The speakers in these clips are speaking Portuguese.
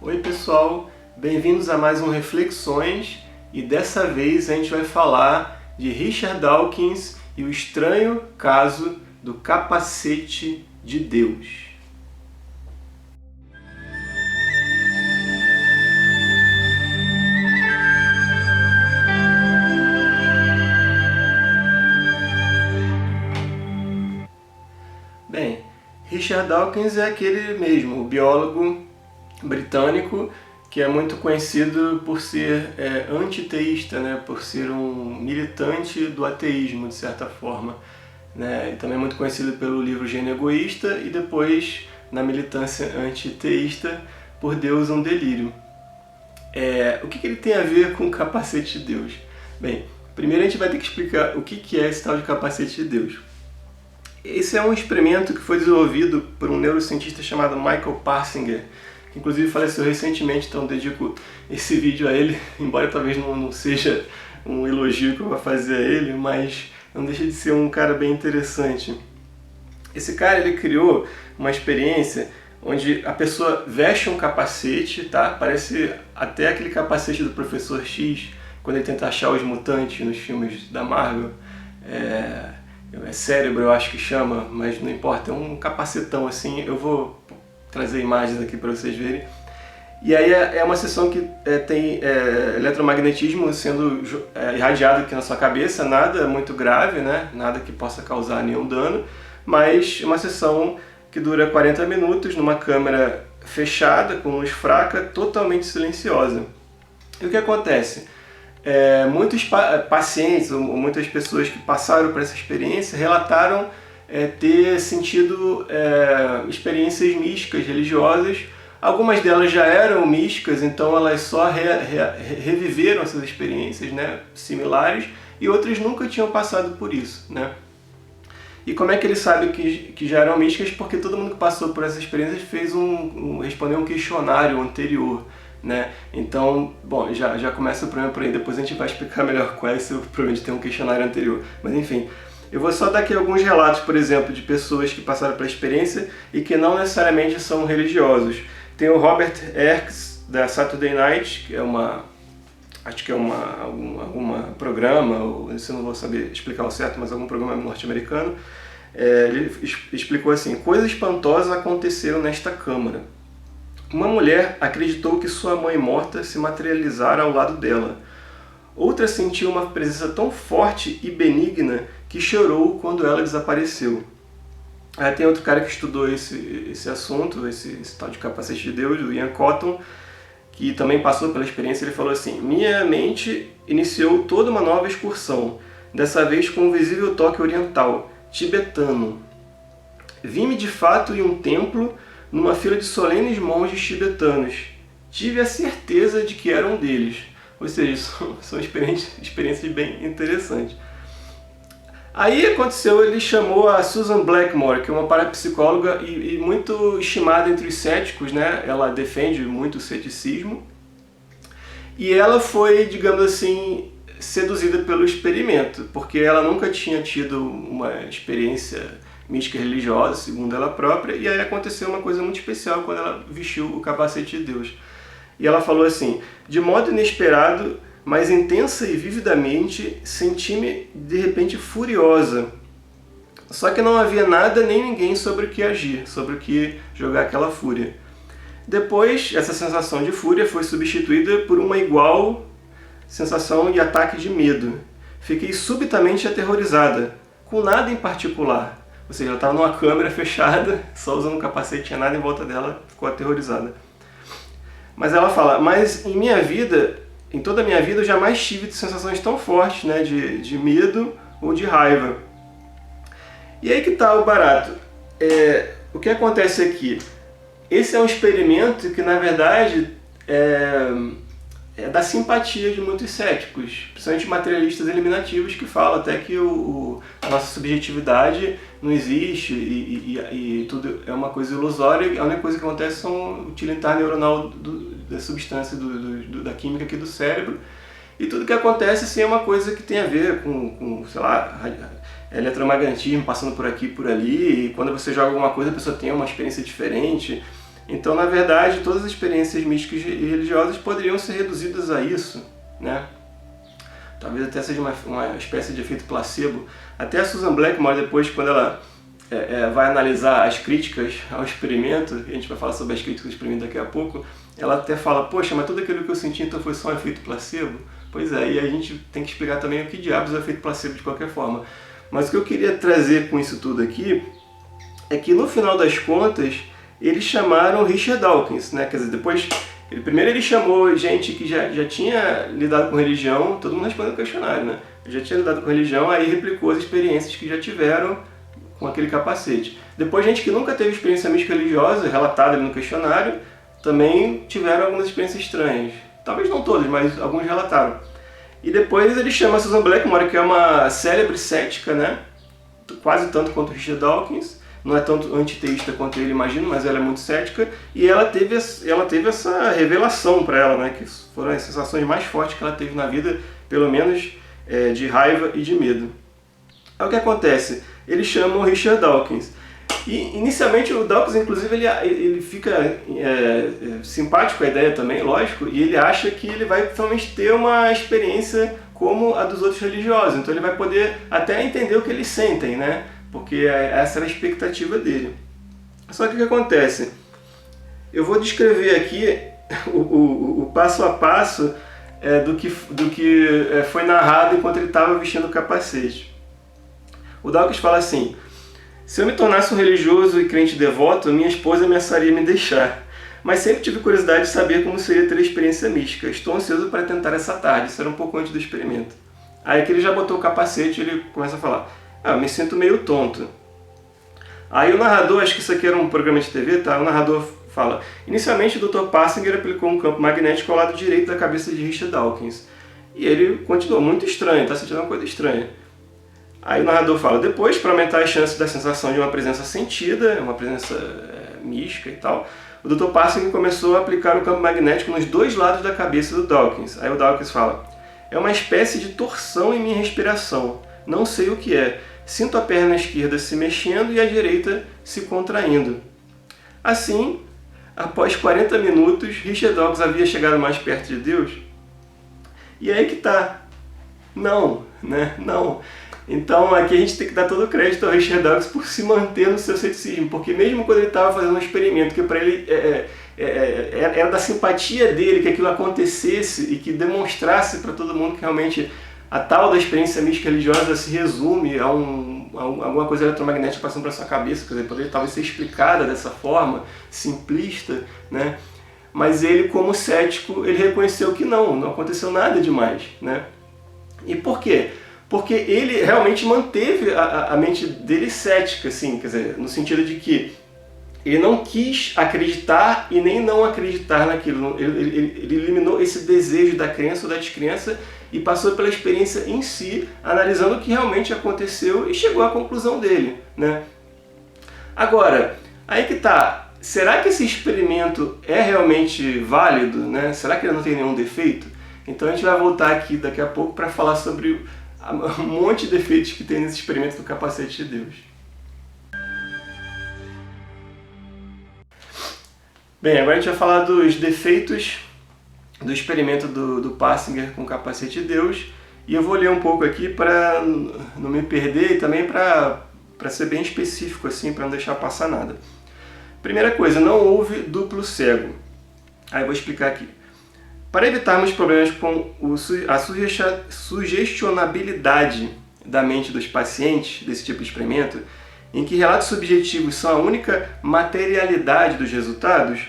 Oi pessoal, bem-vindos a mais um Reflexões e dessa vez a gente vai falar de Richard Dawkins e o estranho caso do capacete de Deus. Bem, Richard Dawkins é aquele mesmo, o biólogo britânico que é muito conhecido por ser antiteísta, né? Por ser um militante do ateísmo, de certa forma. Né? E também é muito conhecido pelo livro Gênio Egoísta e depois, na militância antiteísta, por Deus um Delírio. O que ele tem a ver com o capacete de Deus? Bem, primeiro a gente vai ter que explicar o que é esse tal de capacete de Deus. Esse é um experimento que foi desenvolvido por um neurocientista chamado Michael Persinger, que inclusive faleceu recentemente, então dedico esse vídeo a ele, embora talvez não seja um elogio que eu vou fazer a ele, mas não deixa de ser um cara bem interessante. Esse cara ele criou uma experiência onde a pessoa veste um capacete, tá? Parece até aquele capacete do Professor X, quando ele tenta achar os mutantes nos filmes da Marvel. Cérebro, eu acho que chama, mas não importa, é um capacetão assim. Eu vou trazer imagens aqui para vocês verem. E aí é uma sessão que tem eletromagnetismo sendo irradiado aqui na sua cabeça, nada muito grave, né? Nada que possa causar nenhum dano, mas uma sessão que dura 40 minutos numa câmera fechada, com luz fraca, totalmente silenciosa. E o que acontece? Muitos pacientes, ou muitas pessoas que passaram por essa experiência relataram ter sentido experiências místicas, religiosas. Algumas delas já eram místicas, então elas só reviveram essas experiências, né, similares, e outras nunca tinham passado por isso. Né? E como é que ele sabe que já eram místicas? Porque todo mundo que passou por essas experiências respondeu um questionário anterior. Né? Então, bom, já começa o problema por aí, depois a gente vai explicar melhor qual é esse problema de ter um questionário anterior. Mas enfim, eu vou só dar aqui alguns relatos, por exemplo, de pessoas que passaram pela experiência e que não necessariamente são religiosos. Tem o Robert Erckx, da Saturday Night, que é algum programa, ou eu não vou saber explicar o certo, mas algum programa norte-americano. Ele explicou assim: coisas espantosas aconteceram nesta câmara. Uma mulher acreditou que sua mãe morta se materializara ao lado dela. Outra sentiu uma presença tão forte e benigna que chorou quando ela desapareceu. Aí tem outro cara que estudou esse assunto, esse tal de capacete de Deus, o Ian Cotton, que também passou pela experiência. Ele falou assim: minha mente iniciou toda uma nova excursão, dessa vez com um visível toque oriental, tibetano. Vi-me de fato em um templo, numa fila de solenes monges tibetanos. Tive a certeza de que era um deles. Ou seja, são experiências bem interessantes. Aí aconteceu, ele chamou a Susan Blackmore, que é uma parapsicóloga e muito estimada entre os céticos, né? Ela defende muito o ceticismo. E ela foi, digamos assim, seduzida pelo experimento, porque ela nunca tinha tido uma experiência mística religiosa, segundo ela própria, e aí aconteceu uma coisa muito especial quando ela vestiu o capacete de Deus. E ela falou assim: de modo inesperado, mas intensa e vividamente, senti-me de repente furiosa. Só que não havia nada nem ninguém sobre o que agir, sobre o que jogar aquela fúria. Depois, essa sensação de fúria foi substituída por uma igual sensação e ataque de medo. Fiquei subitamente aterrorizada, com nada em particular. Ou seja, ela estava numa câmera fechada, só usando um capacete, tinha nada em volta dela, ficou aterrorizada. Mas ela fala: mas em minha vida, em toda a minha vida, eu jamais tive sensações tão fortes, né, de medo ou de raiva. E aí que está o barato. O que acontece aqui? Esse é um experimento que, na verdade, é da simpatia de muitos céticos, principalmente materialistas eliminativos, que falam até que a nossa subjetividade não existe e tudo é uma coisa ilusória, e a única coisa que acontece são o utilitar neuronal da substância da química aqui do cérebro, e tudo que acontece assim, é uma coisa que tem a ver com sei lá, eletromagnetismo passando por aqui e por ali, e quando você joga alguma coisa a pessoa tem uma experiência diferente. Então, na verdade, todas as experiências místicas e religiosas poderiam ser reduzidas a isso, né? Talvez até seja uma espécie de efeito placebo. Até a Susan Blackmore, depois, quando ela vai analisar as críticas ao experimento, e a gente vai falar sobre as críticas ao experimento daqui a pouco, ela até fala, poxa, mas tudo aquilo que eu senti então foi só um efeito placebo? Pois é, e a gente tem que explicar também o que diabos é o efeito placebo de qualquer forma. Mas o que eu queria trazer com isso tudo aqui é que, no final das contas, eles chamaram Richard Dawkins, né? Quer dizer, depois, primeiro ele chamou gente que já tinha lidado com religião, todo mundo respondeu o questionário, né? Já tinha lidado com religião, aí replicou as experiências que já tiveram com aquele capacete. Depois, gente que nunca teve experiência mística religiosa, relatada ali no questionário, também tiveram algumas experiências estranhas. Talvez não todas, mas alguns relataram. E depois ele chama a Susan Blackmore, que é uma célebre cética, né? Quase tanto quanto o Richard Dawkins. Não é tanto antiteísta quanto ele imagina, mas ela é muito cética. E ela teve essa revelação para ela, né? Que foram as sensações mais fortes que ela teve na vida, pelo menos de raiva e de medo. Aí o que acontece? Eles chamam o Richard Dawkins. E inicialmente o Dawkins, inclusive, ele fica simpático com a ideia também, lógico, e ele acha que ele vai finalmente ter uma experiência como a dos outros religiosos. Então ele vai poder até entender o que eles sentem, né? Porque essa era a expectativa dele. Só que o que acontece? Eu vou descrever aqui o passo a passo do que foi narrado enquanto ele estava vestindo o capacete. O Dawkins fala assim: se eu me tornasse um religioso e crente devoto, minha esposa ameaçaria me deixar. Mas sempre tive curiosidade de saber como seria ter a experiência mística. Estou ansioso para tentar essa tarde. Isso era um pouco antes do experimento. Aí que ele já botou o capacete, ele começa a falar: eu me sinto meio tonto. Aí o narrador, acho que isso aqui era um programa de TV, tá? O narrador fala: inicialmente o Dr. Passinger aplicou um campo magnético ao lado direito da cabeça de Richard Dawkins. E ele continuou: muito estranho, está sentindo uma coisa estranha. Aí o narrador fala: depois, para aumentar as chances da sensação de uma presença sentida, uma presença mística e tal, o Dr. Passinger começou a aplicar o campo magnético nos dois lados da cabeça do Dawkins. Aí o Dawkins fala: é uma espécie de torção em minha respiração. Não sei o que é. Sinto a perna esquerda se mexendo e a direita se contraindo. Assim, após 40 minutos, Richard Dawkins havia chegado mais perto de Deus? E aí que tá. Não, né? Não. Então aqui a gente tem que dar todo o crédito ao Richard Dawkins por se manter no seu ceticismo, porque mesmo quando ele estava fazendo um experimento que para ele era da simpatia dele que aquilo acontecesse e que demonstrasse para todo mundo que realmente a tal da experiência mística religiosa se resume a alguma coisa eletromagnética passando para sua cabeça, quer dizer, poderia talvez ser explicada dessa forma, simplista, né? Mas ele, como cético, ele reconheceu que não aconteceu nada demais, né? E por quê? Porque ele realmente manteve a mente dele cética, assim, quer dizer, no sentido de que ele não quis acreditar e nem não acreditar naquilo. Ele eliminou esse desejo da crença ou da descrença e passou pela experiência em si, analisando o que realmente aconteceu e chegou à conclusão dele, né? Agora, aí que tá, será que esse experimento é realmente válido, né? Será que ele não tem nenhum defeito? Então a gente vai voltar aqui daqui a pouco para falar sobre um monte de defeitos que tem nesse experimento do capacete de Deus. Bem, agora a gente vai falar dos defeitos do experimento do Passinger com o capacete de Deus, e eu vou ler um pouco aqui para não me perder e também para ser bem específico, assim, para não deixar passar nada. Primeira coisa, não houve duplo cego. Aí eu vou explicar aqui. Para evitarmos problemas com a sugestionabilidade da mente dos pacientes desse tipo de experimento, em que relatos subjetivos são a única materialidade dos resultados,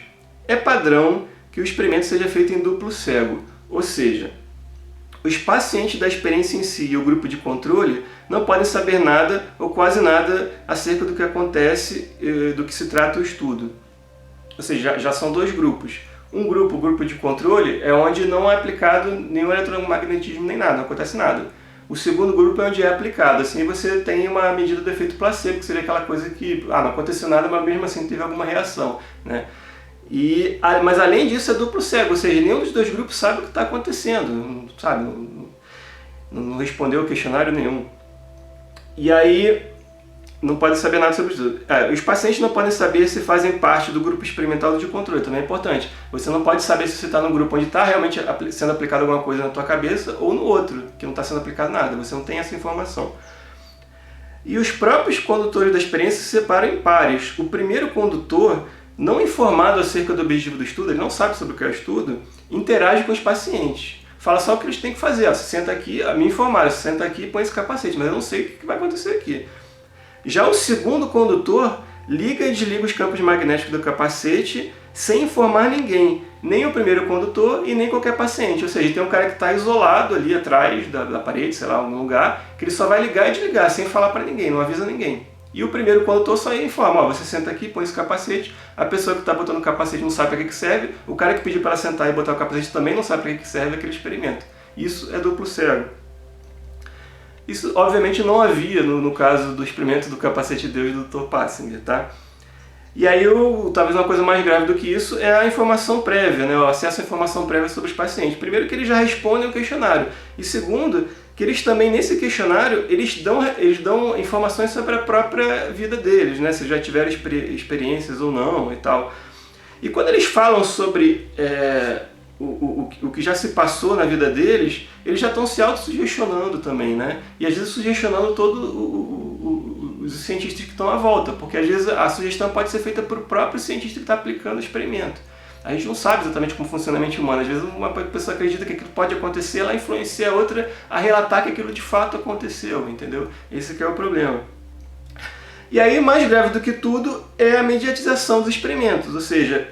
é padrão que o experimento seja feito em duplo cego, ou seja, os pacientes da experiência em si e o grupo de controle não podem saber nada ou quase nada acerca do que acontece, do que se trata o estudo. Ou seja, já são dois grupos. Um grupo, o grupo de controle, é onde não é aplicado nenhum eletromagnetismo nem nada, não acontece nada. O segundo grupo é onde é aplicado. Assim você tem uma medida do efeito placebo, que seria aquela coisa que não aconteceu nada, mas mesmo assim teve alguma reação, né? Mas além disso é duplo cego, ou seja, nenhum dos dois grupos sabe o que está acontecendo, sabe? Não respondeu o questionário nenhum. E aí Não pode saber nada sobre isso. Os pacientes não podem saber se fazem parte do grupo experimental ou de controle, também é importante. Você não pode saber se você está no grupo onde está realmente sendo aplicado alguma coisa na tua cabeça ou no outro, que não está sendo aplicado nada. Você não tem essa informação. E os próprios condutores da experiência se separam em pares. O primeiro condutor, não informado acerca do objetivo do estudo, ele não sabe sobre o que é o estudo, interage com os pacientes. Fala só o que eles têm que fazer. Você senta aqui, me informaram, você senta aqui e põe esse capacete, mas eu não sei o que vai acontecer aqui. Já o segundo condutor liga e desliga os campos magnéticos do capacete sem informar ninguém, nem o primeiro condutor e nem qualquer paciente. Ou seja, tem um cara que está isolado ali atrás da parede, sei lá, algum lugar, que ele só vai ligar e desligar sem falar para ninguém, não avisa ninguém. E o primeiro condutor só informa, ó, você senta aqui, põe esse capacete, a pessoa que está botando o capacete não sabe para que serve, o cara que pediu para ela sentar e botar o capacete também não sabe para que serve aquele experimento. Isso é duplo cego. Isso, obviamente, não havia no caso do experimento do capacete Deus do Dr. Passinger, tá? E aí, talvez uma coisa mais grave do que isso é a informação prévia, né? O acesso à informação prévia sobre os pacientes. Primeiro, que eles já respondem o questionário. E segundo, que eles também, nesse questionário, eles dão informações sobre a própria vida deles, né? Se já tiveram experiências ou não e tal. E quando eles falam sobre o que já se passou na vida deles, eles já estão se autossugestionando também, né? E às vezes sugestionando todos os cientistas que estão à volta, porque às vezes a sugestão pode ser feita por o próprio cientista que está aplicando o experimento. A gente não sabe exatamente como funciona a mente humana. Às vezes uma pessoa acredita que aquilo pode acontecer, ela influencia a outra a relatar que aquilo de fato aconteceu, entendeu? Esse que é o problema. E aí, mais grave do que tudo, é a mediatização dos experimentos, ou seja,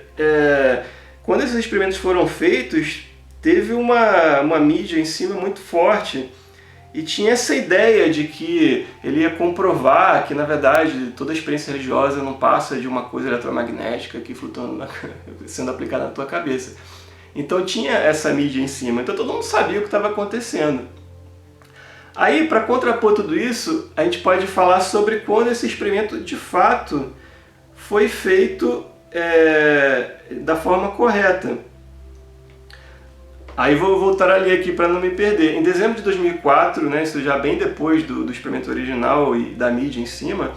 quando esses experimentos foram feitos, teve uma mídia em cima muito forte e tinha essa ideia de que ele ia comprovar que, na verdade, toda experiência religiosa não passa de uma coisa eletromagnética aqui flutuando, sendo aplicada na tua cabeça. Então tinha essa mídia em cima, então todo mundo sabia o que estava acontecendo. Aí, para contrapor tudo isso, a gente pode falar sobre quando esse experimento, de fato, foi feito da forma correta. Aí vou voltar ali aqui para não me perder. Em dezembro de 2004, né, isso já bem depois do experimento original e da mídia em cima,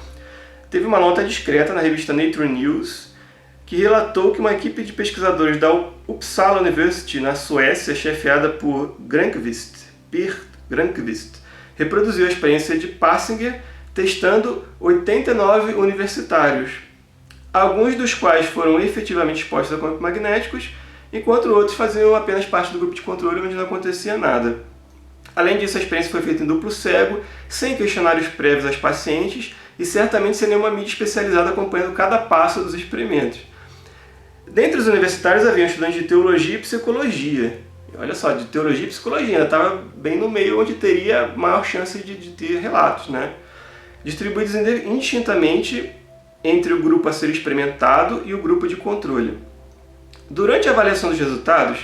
teve uma nota discreta na revista Nature News que relatou que uma equipe de pesquisadores da Uppsala University, na Suécia, chefiada por Peer Granqvist, reproduziu a experiência de Passinger testando 89 universitários, alguns dos quais foram efetivamente expostos a campos magnéticos, enquanto outros faziam apenas parte do grupo de controle onde não acontecia nada. Além disso, a experiência foi feita em duplo cego, sem questionários prévios aos pacientes e certamente sem nenhuma mídia especializada acompanhando cada passo dos experimentos. Dentre os universitários haviam estudantes de teologia e psicologia. Olha só, de teologia e psicologia, ainda estava bem no meio onde teria maior chance de ter relatos, né? Distribuídos indistintamente entre o grupo a ser experimentado e o grupo de controle. Durante a avaliação dos resultados,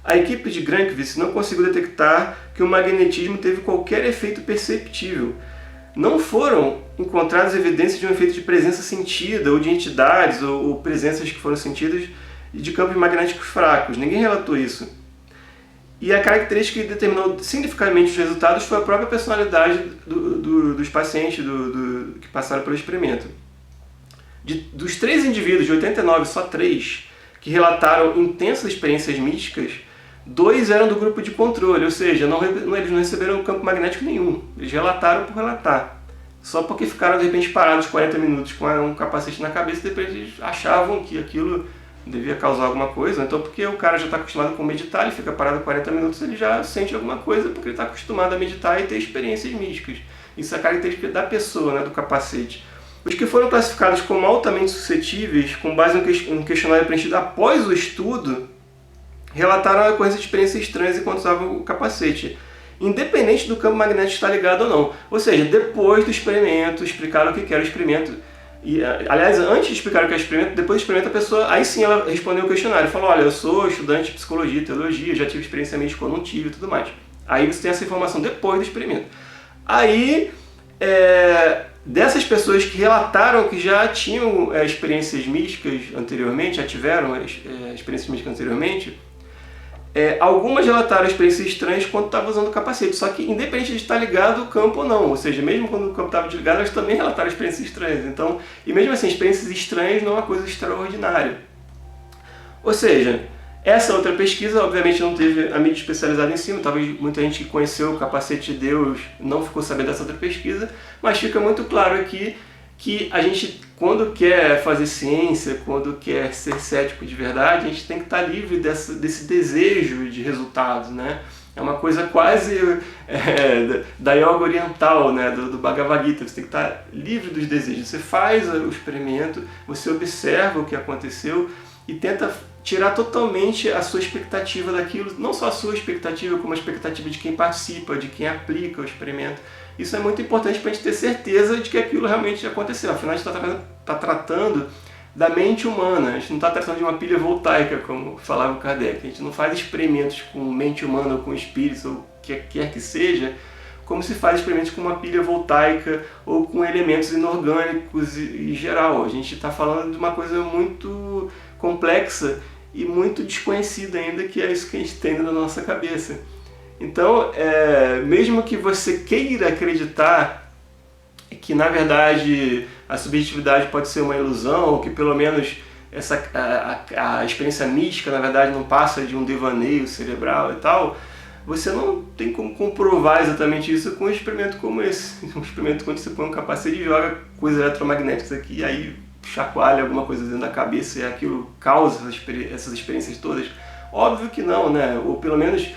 a equipe de Granqvist não conseguiu detectar que o magnetismo teve qualquer efeito perceptível. Não foram encontradas evidências de um efeito de presença sentida, ou de entidades, ou presenças que foram sentidas de campos magnéticos fracos. Ninguém relatou isso. E a característica que determinou significativamente os resultados foi a própria personalidade dos pacientes que passaram pelo experimento. Dos 3 indivíduos, de 89, só 3, que relataram intensas experiências místicas, 2 eram do grupo de controle, ou seja, eles não receberam campo magnético nenhum. Eles relataram por relatar. Só porque ficaram, de repente, parados 40 minutos com um capacete na cabeça e depois eles achavam que aquilo devia causar alguma coisa. Então, porque o cara já está acostumado com meditar, ele fica parado 40 minutos, ele já sente alguma coisa porque ele está acostumado a meditar e ter experiências místicas. Isso é a característica da pessoa, né, do capacete. Os que foram classificados como altamente suscetíveis, com base em um questionário preenchido após o estudo, relataram a ocorrência de experiências estranhas enquanto usavam o capacete, independente do campo magnético estar ligado ou não. Ou seja, depois do experimento, explicaram o que era o experimento. E, aliás, antes de explicar o que é o experimento, depois do experimento, a pessoa, aí sim ela respondeu o questionário. Falou, olha, eu sou estudante de psicologia, teologia, já tive experiência médica ou não tive e tudo mais. Aí você tem essa informação depois do experimento. Aí, dessas pessoas que relataram que já tinham experiências místicas anteriormente, já tiveram experiências místicas anteriormente, Algumas relataram experiências estranhas quando estavam usando o capacete, só que independente de estar ligado o campo ou não, ou seja, mesmo quando o campo estava desligado, elas também relataram experiências estranhas. Então, e mesmo assim, experiências estranhas não é uma coisa extraordinária. Ou seja, essa outra pesquisa, obviamente, não teve a mídia especializada em cima, talvez muita gente que conheceu o capacete de Deus não ficou sabendo dessa outra pesquisa, mas fica muito claro aqui que a gente, quando quer fazer ciência, quando quer ser cético de verdade, a gente tem que estar livre desse desejo de resultados, né? É uma coisa quase da yoga oriental, né? do Bhagavad Gita. Você tem que estar livre dos desejos. Você faz o experimento, você observa o que aconteceu e tenta tirar totalmente a sua expectativa daquilo, não só a sua expectativa, como a expectativa de quem participa, de quem aplica o experimento. Isso é muito importante para a gente ter certeza de que aquilo realmente aconteceu. Afinal, a gente está tratando da mente humana, a gente não está tratando de uma pilha voltaica, como falava o Kardec. A gente não faz experimentos com mente humana ou com espíritos, ou o que quer que seja, como se faz experimentos com uma pilha voltaica ou com elementos inorgânicos em geral. A gente está falando de uma coisa muito complexa e muito desconhecida ainda, que é isso que a gente tem na nossa cabeça. Então, mesmo que você queira acreditar que, na verdade, a subjetividade pode ser uma ilusão, ou que pelo menos a experiência mística, na verdade, não passa de um devaneio cerebral e tal, você não tem como comprovar exatamente isso com um experimento como esse. Um experimento quando você põe um capacete e joga coisas eletromagnéticas aqui, e aí chacoalha alguma coisa dentro da cabeça e aquilo causa essas experiências todas. Óbvio que não, né? Ou pelo menos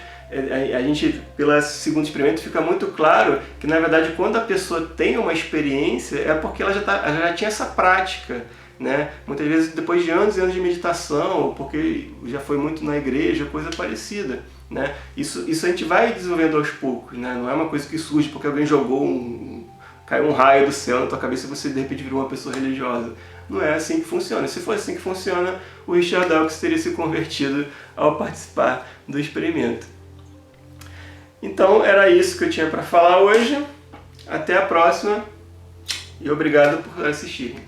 a gente, pelo segundo experimento, fica muito claro que, na verdade, quando a pessoa tem uma experiência, é porque ela já tinha essa prática, né? Muitas vezes depois de anos e anos de meditação, ou porque já foi muito na igreja, coisa parecida, né? Isso a gente vai desenvolvendo aos poucos, né? Não é uma coisa que surge porque alguém caiu um raio do céu na tua cabeça e você de repente virou uma pessoa religiosa. Não é assim que funciona. Se fosse assim que funciona, o Richard Dawkins teria se convertido ao participar do experimento. Então era isso que eu tinha para falar hoje. Até a próxima e obrigado por assistirem.